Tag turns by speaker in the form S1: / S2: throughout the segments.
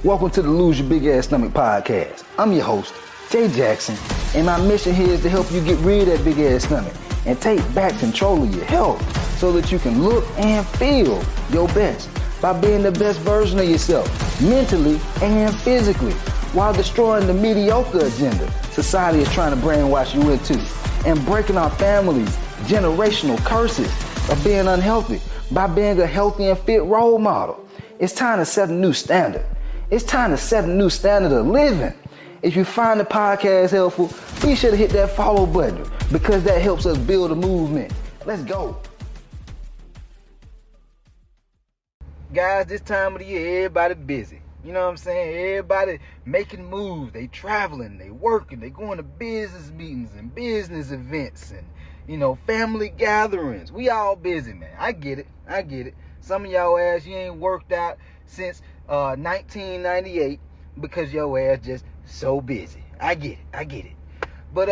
S1: Welcome to the Lose Your Big Ass Stomach podcast. I'm your host, Jay Jackson, and my mission here is to help you get rid of that big ass stomach and take back control of your health so that you can look and feel your best by being the best version of yourself, mentally and physically, while destroying the mediocre agenda society is trying to brainwash you into, and breaking our families' generational curses of being unhealthy by being a healthy and fit role model. It's time to set a new standard. It's time to set a new standard of living. If you find the podcast helpful, be sure to hit that follow button because that helps us build a movement. Let's go. Guys, this time of the year, everybody busy. You know what I'm saying? Everybody making moves. They traveling, they working, they going to business meetings and business events and, family gatherings. We all busy, man. I get it. Some of y'all ass, you ain't worked out since 1998 because your ass just so busy. I get it. But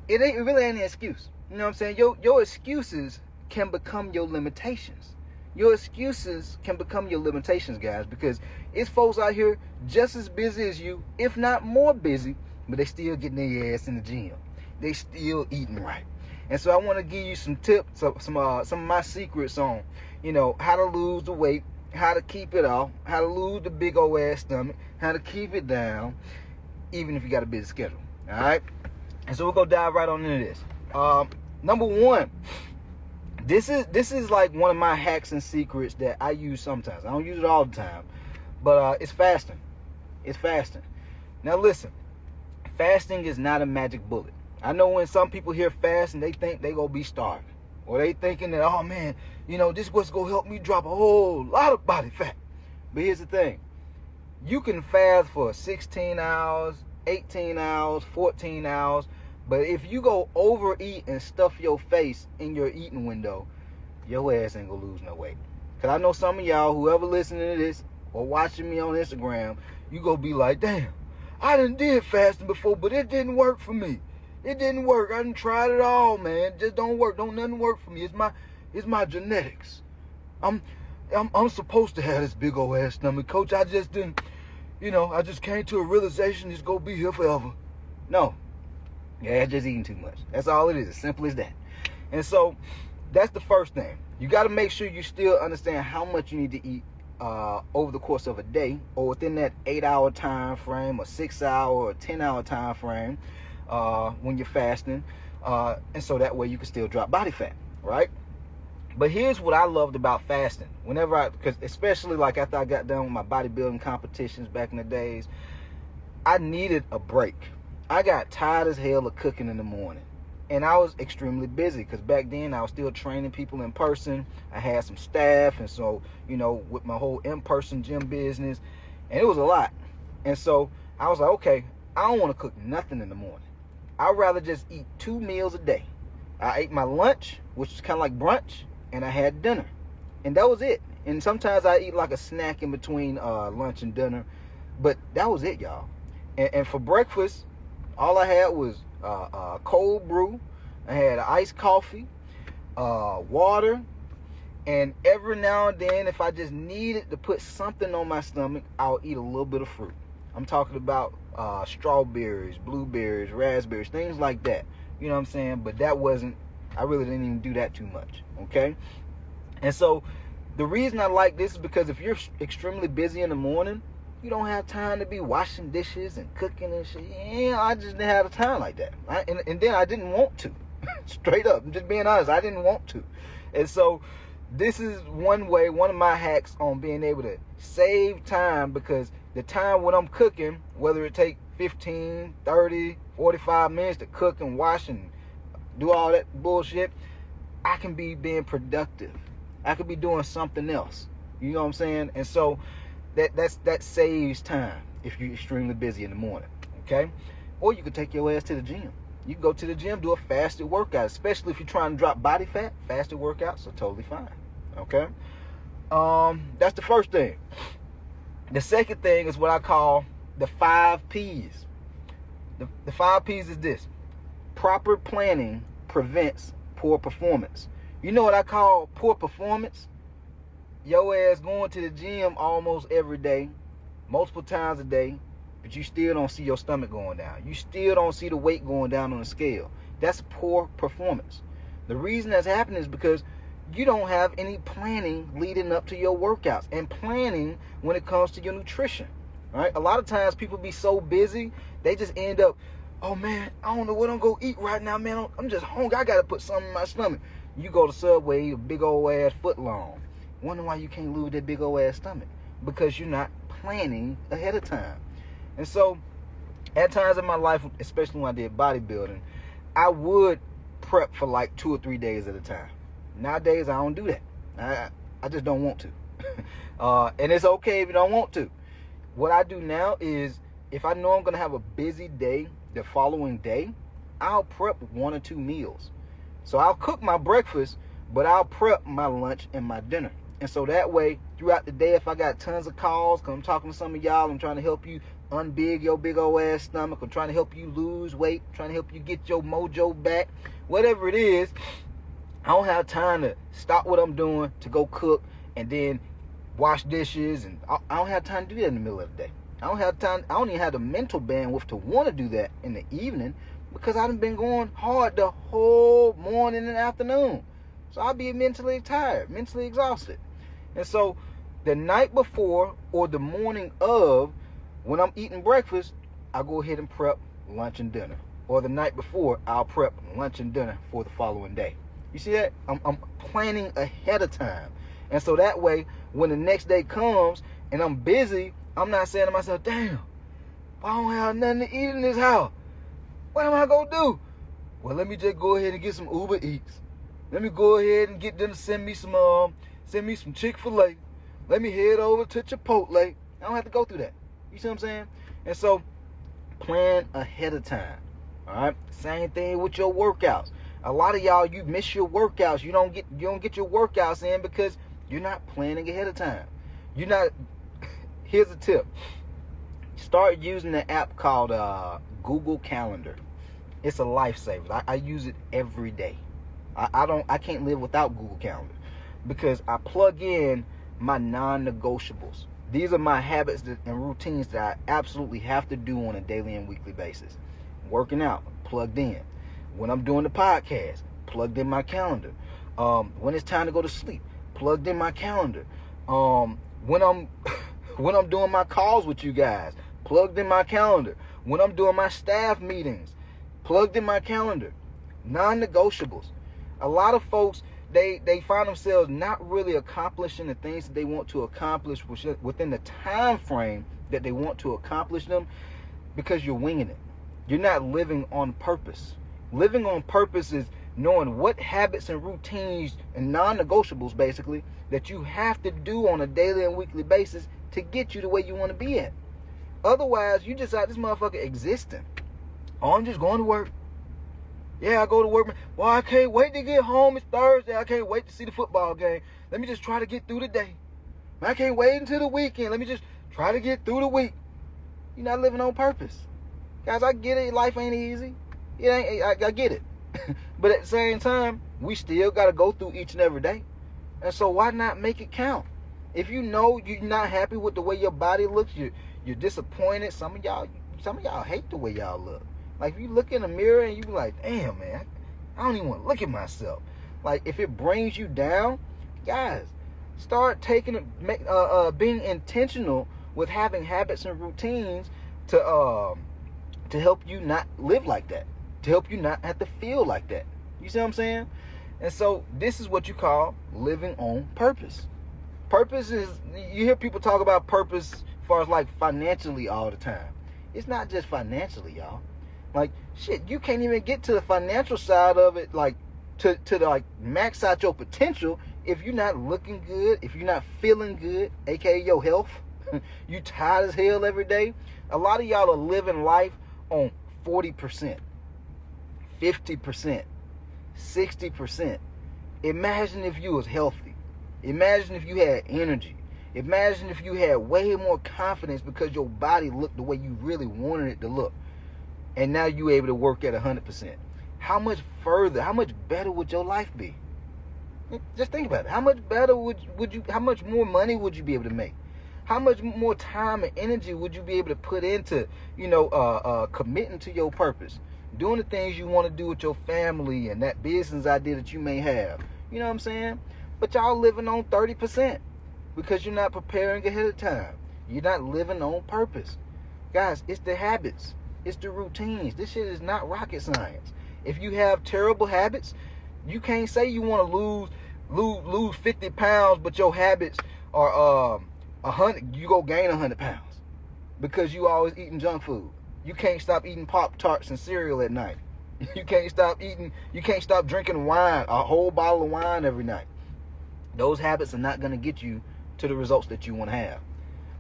S1: it really ain't an excuse. You know what I'm saying? Your excuses can become your limitations. Your excuses can become your limitations, guys, because it's folks out here just as busy as you, if not more busy, but they still getting their ass in the gym. They still eating right. And so I want to give you some tips, some of my secrets on, how to lose the weight, how to keep it off, how to lose the big old ass stomach, how to keep it down, even if you got a busy schedule. All right? And so we're going to dive right on into this. Number one, this is like one of my hacks and secrets that I use sometimes. I don't use it all the time, but it's fasting. It's fasting. Now listen, fasting is not a magic bullet. I know when some people hear fasting, they think they gonna be starving, or they thinking that, oh man, this what's gonna help me drop a whole lot of body fat. But here's the thing: you can fast for 16 hours, 18 hours, 14 hours. But if you go overeat and stuff your face in your eating window, your ass ain't gonna lose no weight. Because I know some of y'all, whoever listening to this or watching me on Instagram, you gonna be like, damn, I done did fasting before, but it didn't work for me. It didn't work. I done tried it all, man. It just don't work. Don't nothing work for me. It's my genetics. I'm supposed to have this big old ass stomach, coach. I just didn't, I just came to a realization it's gonna be here forever. No. Yeah, just eating too much. That's all it is. As simple as that. And so that's the first thing. You got to make sure you still understand how much you need to eat over the course of a day, or within that 8-hour time frame, or 6-hour or 10-hour time frame when you're fasting. And so that way you can still drop body fat, right? But here's what I loved about fasting. Because especially like after I got done with my bodybuilding competitions back in the days, I needed a break. I got tired as hell of cooking in the morning. And I was extremely busy because back then I was still training people in person. I had some staff. And so, with my whole in-person gym business. And it was a lot. And so I was like, okay, I don't want to cook nothing in the morning. I'd rather just eat 2 meals a day. I ate my lunch, which is kind of like brunch, and I had dinner. And that was it. And sometimes I eat like a snack in between lunch and dinner. But that was it, y'all. And for breakfast, all I had was cold brew. I had iced coffee, water, and every now and then, if I just needed to put something on my stomach, I'll eat a little bit of fruit. I'm talking about strawberries, blueberries, raspberries, things like that. You know what I'm saying? But I really didn't even do that too much, okay? And so the reason I like this is because if you're extremely busy in the morning, you don't have time to be washing dishes and cooking and shit. Yeah, I just didn't have the time like that. And then I didn't want to. Straight up. I'm just being honest. I didn't want to. And so this is one of my hacks on being able to save time, because the time when I'm cooking, whether it take 15, 30, 45 minutes to cook and wash and do all that bullshit, I can be being productive. I could be doing something else. You know what I'm saying? And so that saves time if you're extremely busy in the morning, okay? Or you could take your ass to the gym. You can go to the gym, do a fasted workout, especially if you're trying to drop body fat. Fasted workouts are totally fine, okay? That's the first thing. The second thing is what I call the 5 P's. The 5 P's is this: proper planning prevents poor performance. You know what I call poor performance? Your ass going to the gym almost every day, multiple times a day, but you still don't see your stomach going down. You still don't see the weight going down on the scale. That's poor performance. The reason that's happening is because you don't have any planning leading up to your workouts and planning when it comes to your nutrition. All right? A lot of times people be so busy, they just end up, oh man, I don't know what I'm going to eat right now, man. I'm just hungry. I got to put something in my stomach. You go to Subway, eat a big old ass foot long. Wonder why you can't lose that big old ass stomach. Because you're not planning ahead of time. And so, at times in my life, especially when I did bodybuilding, I would prep for like 2 or 3 days at a time. Nowadays, I don't do that. I just don't want to. And it's okay if you don't want to. What I do now is, if I know I'm going to have a busy day the following day, I'll prep 1 or 2 meals. So I'll cook my breakfast, but I'll prep my lunch and my dinner. And so that way, throughout the day, if I got tons of calls, because I'm talking to some of y'all, I'm trying to help you unbig your big old ass stomach, I'm trying to help you lose weight, I'm trying to help you get your mojo back, whatever it is, I don't have time to stop what I'm doing to go cook and then wash dishes, and I don't have time to do that in the middle of the day. I don't have time. I don't even have the mental bandwidth to want to do that in the evening because I've been going hard the whole morning and afternoon. So I'll be mentally tired, mentally exhausted. And so the night before or the morning of, when I'm eating breakfast, I go ahead and prep lunch and dinner. Or the night before, I'll prep lunch and dinner for the following day. You see that? I'm planning ahead of time. And so that way, when the next day comes and I'm busy, I'm not saying to myself, damn, I don't have nothing to eat in this house. What am I going to do? Well, let me just go ahead and get some Uber Eats. Let me go ahead and get them to send me some Chick-fil-A. Let me head over to Chipotle. I don't have to go through that. You see what I'm saying? And so, plan ahead of time. All right? Same thing with your workouts. A lot of y'all, you miss your workouts. You don't get your workouts in because you're not planning ahead of time. Here's a tip. Start using the app called Google Calendar. It's a lifesaver. I use it every day. I can't live without Google Calendar because I plug in my non-negotiables. These are my habits and routines that I absolutely have to do on a daily and weekly basis. Working out, plugged in. When I'm doing the podcast, plugged in my calendar. When it's time to go to sleep, plugged in my calendar. When I'm doing my calls with you guys, plugged in my calendar. When I'm doing my staff meetings, plugged in my calendar. Non-negotiables. A lot of folks, they find themselves not really accomplishing the things that they want to accomplish within the time frame that they want to accomplish them because you're winging it. You're not living on purpose. Living on purpose is knowing what habits and routines and non-negotiables, basically, that you have to do on a daily and weekly basis to get you the way you want to be at. Otherwise, you just out this motherfucker existing. Oh, I'm just going to work. Yeah, I go to work. Well, I can't wait to get home. It's Thursday. I can't wait to see the football game. Let me just try to get through the day. I can't wait until the weekend. Let me just try to get through the week. You're not living on purpose. Guys, I get it. Life ain't easy. It ain't. I get it. But at the same time, we still got to go through each and every day. And so why not make it count? If you know you're not happy with the way your body looks, you're disappointed. Some of y'all hate the way y'all look. Like, if you look in the mirror and you be like, damn, man, I don't even want to look at myself. Like, if it brings you down, guys, start being intentional with having habits and routines to help you not live like that, to help you not have to feel like that. You see what I'm saying? And so this is what you call living on purpose. Purpose is, you hear people talk about purpose as far as like financially all the time. It's not just financially, y'all. Like, shit, you can't even get to the financial side of it, like, to like max out your potential if you're not looking good, if you're not feeling good, aka your health. You tired as hell every day. A lot of y'all are living life on 40%, 50%, 60%. Imagine if you was healthy. Imagine if you had energy. Imagine if you had way more confidence because your body looked the way you really wanted it to look. And now you're able to work at 100%. How much further, how much better would your life be? Just think about it. How much better would you, how much more money would you be able to make? How much more time and energy would you be able to put into, committing to your purpose, doing the things you want to do with your family and that business idea that you may have? You know what I'm saying? But y'all living on 30% because you're not preparing ahead of time. You're not living on purpose. Guys, it's the habits. It's the routines. This shit is not rocket science. If you have terrible habits, you can't say you want to lose 50 pounds, but your habits are 100. You go gain 100 pounds because you always eating junk food. You can't stop eating Pop-Tarts and cereal at night. You can't stop drinking wine, a whole bottle of wine every night. Those habits are not going to get you to the results that you want to have.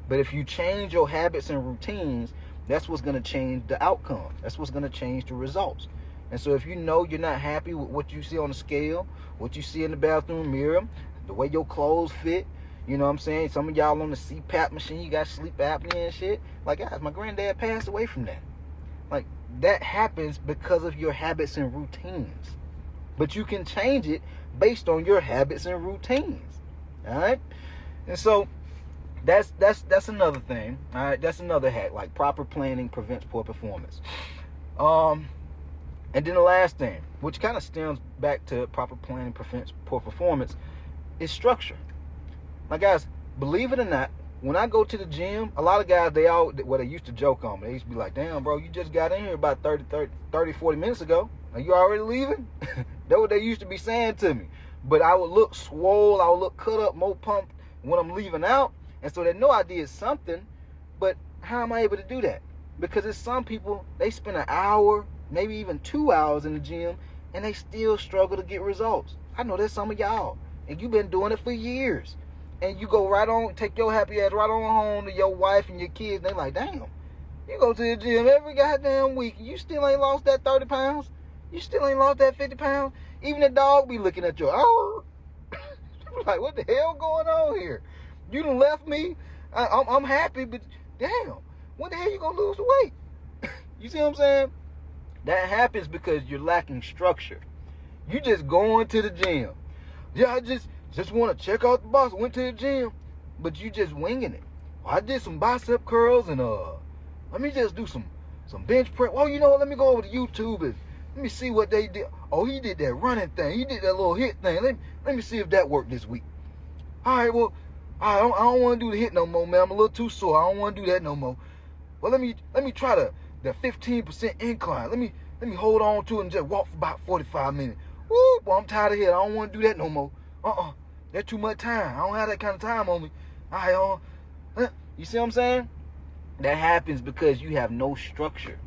S1: But if you change your habits and routines, that's what's going to change the outcome. That's what's going to change the results. And so if you know you're not happy with what you see on the scale, what you see in the bathroom mirror, the way your clothes fit, you know what I'm saying? Some of y'all on the CPAP machine, you got sleep apnea and shit. Like, guys, my granddad passed away from that. Like, that happens because of your habits and routines. But you can change it based on your habits and routines. All right? And so that's another thing. All right? That's another hack. Like, proper planning prevents poor performance. And then the last thing, which kind of stems back to proper planning prevents poor performance, is structure. Now, guys, believe it or not, when I go to the gym, a lot of guys, they used to joke on me. They used to be like, damn, bro, you just got in here about 40 minutes ago. Are you already leaving? That's what they used to be saying to me. But I would look swole, I would look cut up, more pumped when I'm leaving out. And so they know I did something, but how am I able to do that? Because there's some people, they spend an hour, maybe even 2 hours in the gym, and they still struggle to get results. I know there's some of y'all, and you've been doing it for years. And you go right on, take your happy ass right on home to your wife and your kids, and they like, damn, you go to the gym every goddamn week, and you still ain't lost that 30 pounds? You still ain't lost that 50 pounds? Even the dog be looking at you, like, what the hell going on here? You done left me. I'm happy, but damn, when the hell you gonna lose the weight? You see what I'm saying? That happens because you're lacking structure. You just going to the gym. Yeah, I just want to check out the box. Went to the gym, but you just winging it. Well, I did some bicep curls and let me just do some bench press. Well, you know what? Let me go over to YouTube and let me see what they did. Oh, he did that running thing. He did that little hit thing. Let me see if that worked this week. All right, well, I don't want to do the hit no more, man. I'm a little too sore. I don't want to do that no more. Well, let me try the 15% incline. Let me hold on to it and just walk for about 45 minutes. Woo, well, I'm tired of it. I don't want to do that no more. That's too much time. I don't have that kind of time on me. All right, you see what I'm saying? That happens because you have no structure.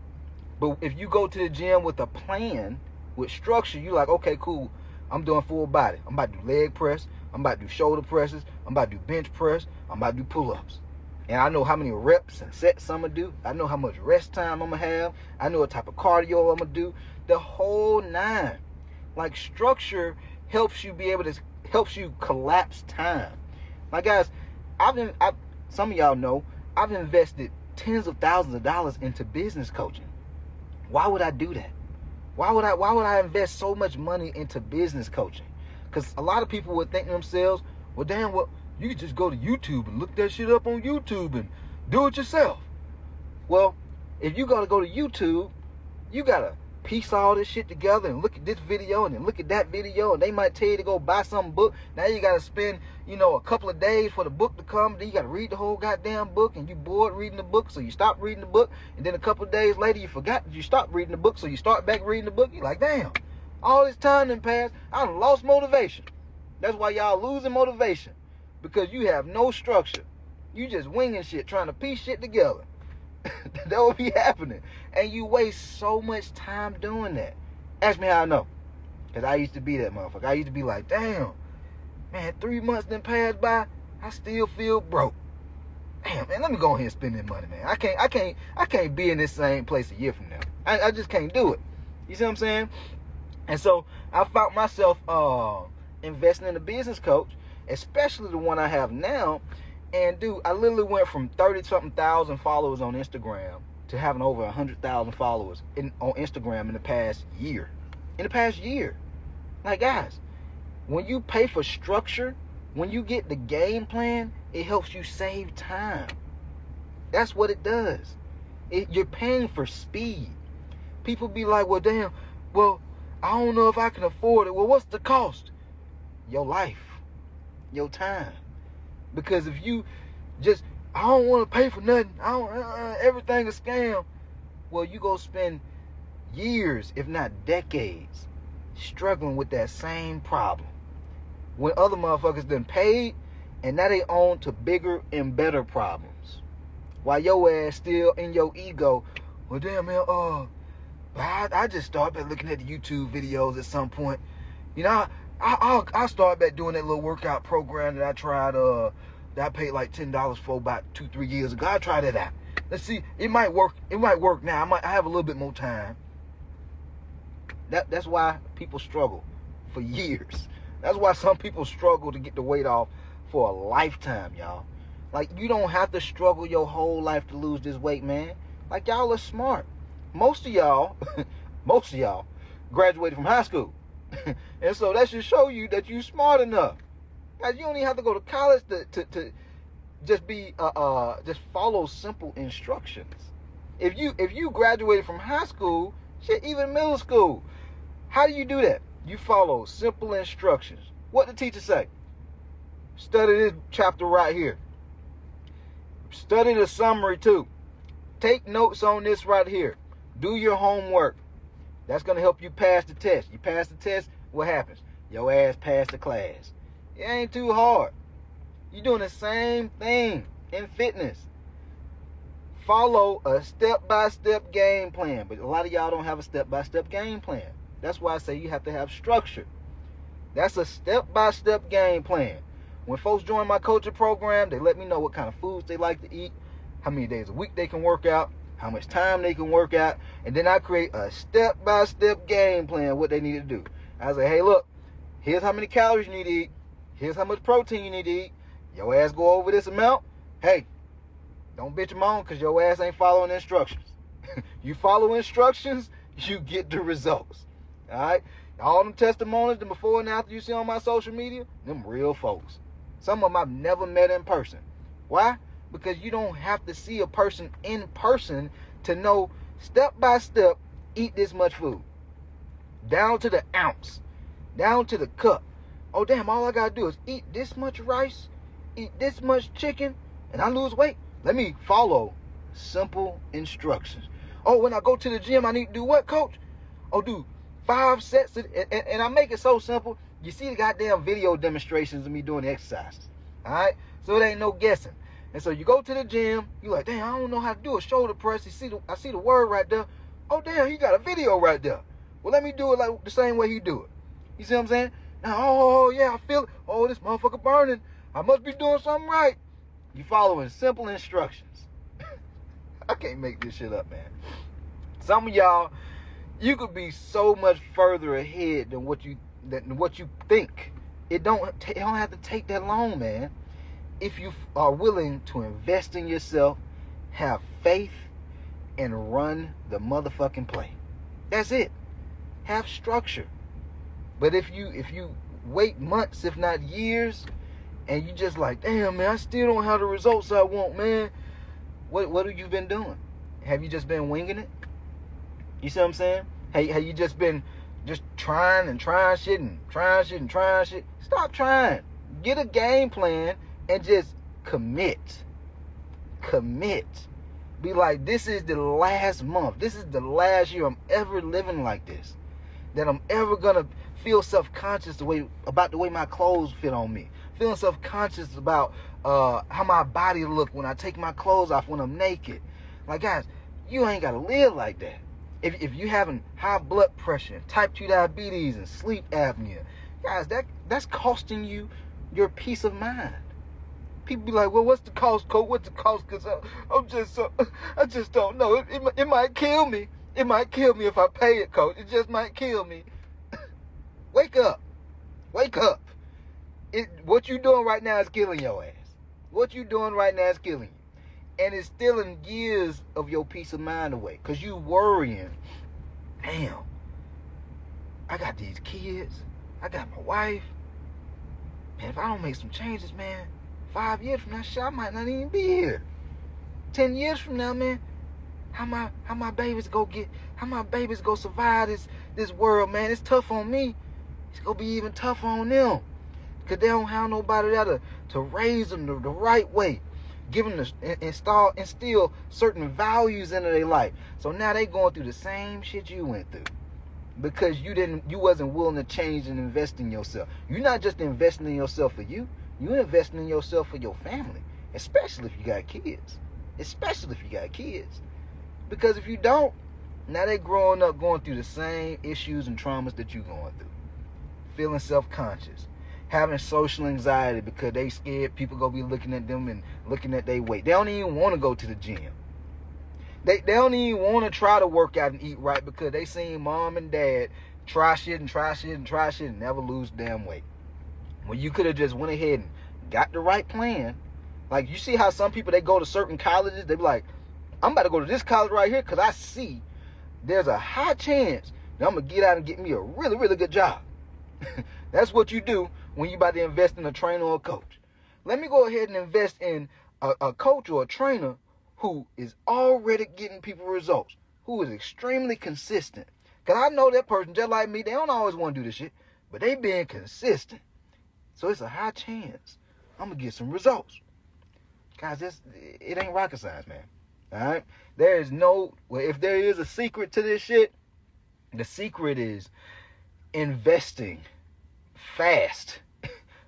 S1: But if you go to the gym with a plan, with structure, you're like, okay, cool. I'm doing full body. I'm about to do leg press. I'm about to do shoulder presses. I'm about to do bench press. I'm about to do pull-ups. And I know how many reps and sets I'm going to do. I know how much rest time I'm going to have. I know what type of cardio I'm going to do. The whole nine. Like, structure helps you collapse time. Like, guys, some of y'all know, I've invested tens of thousands of dollars into business coaching. Why would I do that? Why would I invest so much money into business coaching? Because a lot of people would think to themselves, well, damn, well, you could just go to YouTube and look that shit up on YouTube and do it yourself. Well, if you gotta go to YouTube, you gotta piece all this shit together and look at this video and then look at that video, and they might tell you to go buy some book. Now you gotta spend, a couple of days for the book to come. Then you gotta read the whole goddamn book, and you bored reading the book, so you stop reading the book. And then a couple of days later, you forgot that you stopped reading the book, so you start back reading the book. You're like, damn, all this time done passed. I done lost motivation. That's why y'all losing motivation, because you have no structure. You just winging shit, trying to piece shit together. That will be happening. And you waste so much time doing that. Ask me how I know. Because I used to be that motherfucker. I used to be like, damn, man, 3 months done passed by, I still feel broke. Damn, man, let me go ahead and spend that money, man. I can't be in this same place a year from now. I just can't do it. You see what I'm saying? And so I found myself investing in a business coach, especially the one I have now. And dude, I literally went from 30-something thousand followers on Instagram to having over 100,000 followers on Instagram in the past year. Like, guys, when you pay for structure, when you get the game plan, It helps you save time. That's what it does. You're paying for speed. People be like, well, damn, well, I don't know if I can afford it. Well, what's the cost? Your life, your time. Because if you just, I don't want to pay for nothing. I don't, everything a scam. Well, you go spend years, if not decades, struggling with that same problem. When other motherfuckers done paid, and now they on to bigger and better problems. While your ass still in your ego, well, damn, man, I just started back looking at the YouTube videos at some point. You know, I'll start back doing that little workout program that I tried, that I paid like $10 for about 2-3 years ago. I tried it out. Let's see, it might work. It might work now. I have a little bit more time. That's why people struggle for years. That's why some people struggle to get the weight off for a lifetime, y'all. Like, you don't have to struggle your whole life to lose this weight, man. Like, y'all are smart. Most of y'all graduated from high school. And so that should show you that you're smart enough. Guys, you don't even have to go to college to just be just follow simple instructions. If you graduated from high school, shit, even middle school, how do you do that? You follow simple instructions. What the teacher say? Study this chapter right here. Study the summary too. Take notes on this right here. Do your homework. That's going to help you pass the test. You pass the test, what happens? Your ass passed the class. It ain't too hard. You're doing the same thing in fitness. Follow a step-by-step game plan. But a lot of y'all don't have a step-by-step game plan. That's why I say you have to have structure. That's a step-by-step game plan. When folks join my coaching program, they let me know what kind of foods they like to eat, how many days a week they can work out, how much time they can work out, and then I create a step-by-step game plan what they need to do. I say, hey, look, here's how many calories you need to eat. Here's how much protein you need to eat. Your ass go over this amount. Hey, don't bitch them on because your ass ain't following the instructions. You follow instructions, you get the results. All right? All them testimonies, the before and after you see on my social media, them real folks. Some of them I've never met in person. Why? Because you don't have to see a person in person to know step by step, eat this much food. Down to the ounce. Down to the cup. Oh, damn, all I got to do is eat this much rice, eat this much chicken, and I lose weight. Let me follow simple instructions. Oh, when I go to the gym, I need to do what, coach? Oh, do 5 sets. And I make it so simple. You see the goddamn video demonstrations of me doing the exercises. All right? So it ain't no guessing. And so you go to the gym. You like, damn, I don't know how to do a shoulder press. I see the word right there. Oh, damn, he got a video right there. Well, let me do it like the same way he do it. You see what I'm saying? Now, oh, yeah, I feel it. Oh, this motherfucker burning. I must be doing something right. You following simple instructions. I can't make this shit up, man. Some of y'all, you could be so much further ahead than what you think. It don't have to take that long, man. If you are willing to invest in yourself, have faith, and run the motherfucking play. That's it. Have structure. But if you wait months, if not years, and you just like, damn, man, I still don't have the results I want, man. What have you been doing? Have you just been winging it? You see what I'm saying? Have you just been just trying shit. Stop trying. Get a game plan and just commit. Be like, this is the last month. This is the last year I'm ever living like this. That I'm ever going to feel self-conscious about the way my clothes fit on me. Feeling self-conscious about how my body look when I take my clothes off when I'm naked. Like, guys, you ain't got to live like that. If you having high blood pressure, type 2 diabetes, and sleep apnea, guys, that's costing you your peace of mind. People be like, well, what's the cost, coach? What's the cost? Because I just don't know. It might kill me. It might kill me if I pay it, coach. It just might kill me. Wake up. What you doing right now is killing your ass. What you doing right now is killing you. And it's stealing years of your peace of mind away. Because you worrying, damn, I got these kids. I got my wife. Man, if I don't make some changes, man, 5 years from now, shit, I might not even be here. 10 years from now, man, how my babies go survive this world, man? It's tough on me. It's gonna be even tougher on them, cause they don't have nobody there to raise them the right way, give them instill certain values into their life. So now they going through the same shit you went through, because you wasn't willing to change and invest in yourself. You're not just investing in yourself for you. You're investing in yourself for your family, especially if you got kids. Because if you don't, now they growing up going through the same issues and traumas that you're going through. Feeling self-conscious, having social anxiety because they scared people gonna be looking at them and looking at their weight. They don't even want to go to the gym. They don't even want to try to work out and eat right because they seen mom and dad try shit and never lose damn weight. When you could have just went ahead and got the right plan. Like, you see how some people, they go to certain colleges, they be like, I'm about to go to this college right here because I see there's a high chance that I'm going to get out and get me a really, really good job. That's what you do when you about to invest in a trainer or a coach. Let me go ahead and invest in a coach or a trainer who is already getting people results, who is extremely consistent. Because I know that person, just like me, they don't always want to do this shit, but they being consistent. So it's a high chance I'm going to get some results. Guys, it ain't rocket science, man. All right? If there is a secret to this shit, the secret is investing fast,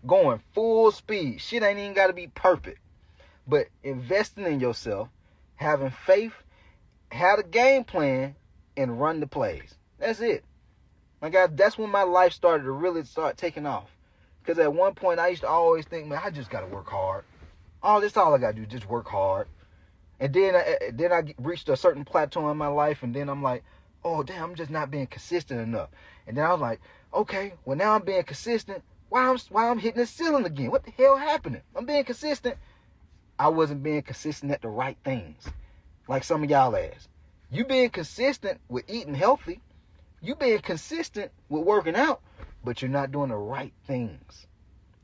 S1: going full speed. Shit ain't even got to be perfect. But investing in yourself, having faith, have a game plan, and run the plays. That's it. My guys, that's when my life started to really start taking off. Because at one point, I used to always think, man, I just got to work hard. That's all I got to do, just work hard. And then I reached a certain plateau in my life, and then I'm like, oh, damn, I'm just not being consistent enough. And then I was like, okay, well, now I'm being consistent. Why I'm hitting the ceiling again? What the hell happening? I'm being consistent. I wasn't being consistent at the right things, like some of y'all ass. You being consistent with eating healthy. You being consistent with working out, but you're not doing the right things.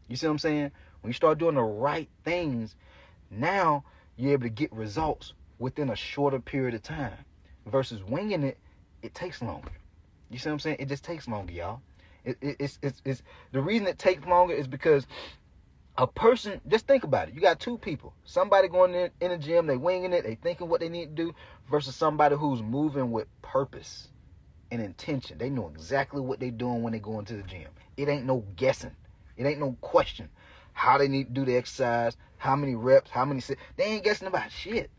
S1: You see what I'm saying? When you start doing the right things, now you're able to get results within a shorter period of time. Versus winging it, it takes longer. You see what I'm saying? It just takes longer, y'all. It's the reason it takes longer is because a person, just think about it. You got two people. Somebody going in the gym, they winging it, they thinking what they need to do, versus somebody who's moving with purpose and intention. They know exactly what they're doing when they go into the gym. It ain't no guessing. It ain't no question how they need to do the exercise, how many reps, how many sets. They ain't guessing about shit.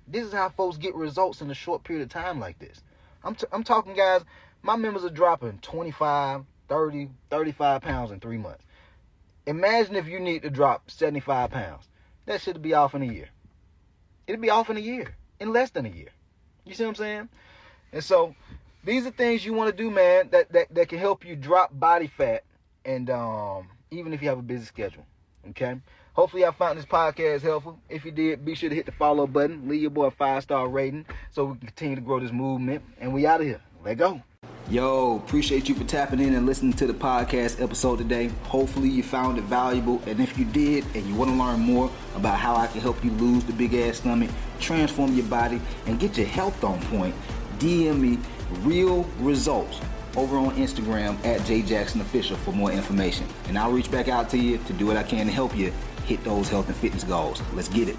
S1: This is how folks get results in a short period of time like this. I'm talking, guys, my members are dropping 25, 30, 35 pounds in 3 months. Imagine if you need to drop 75 pounds. That should be off in a year. It'll be off in a year, in less than a year. You see what I'm saying? And so these are things you want to do, man, that can help you drop body fat, and even if you have a busy schedule. Okay? Hopefully I found this podcast helpful. If you did, be sure to hit the follow button. Leave your boy a 5-star rating so we can continue to grow this movement. And we out of here. Let go. Yo, appreciate you for tapping in and listening to the podcast episode today. Hopefully you found it valuable. And if you did and you want to learn more about how I can help you lose the big ass stomach, transform your body, and get your health on point, DM me real results over on Instagram at JJacksonOfficial for more information. And I'll reach back out to you to do what I can to help you hit those health and fitness goals. Let's get it.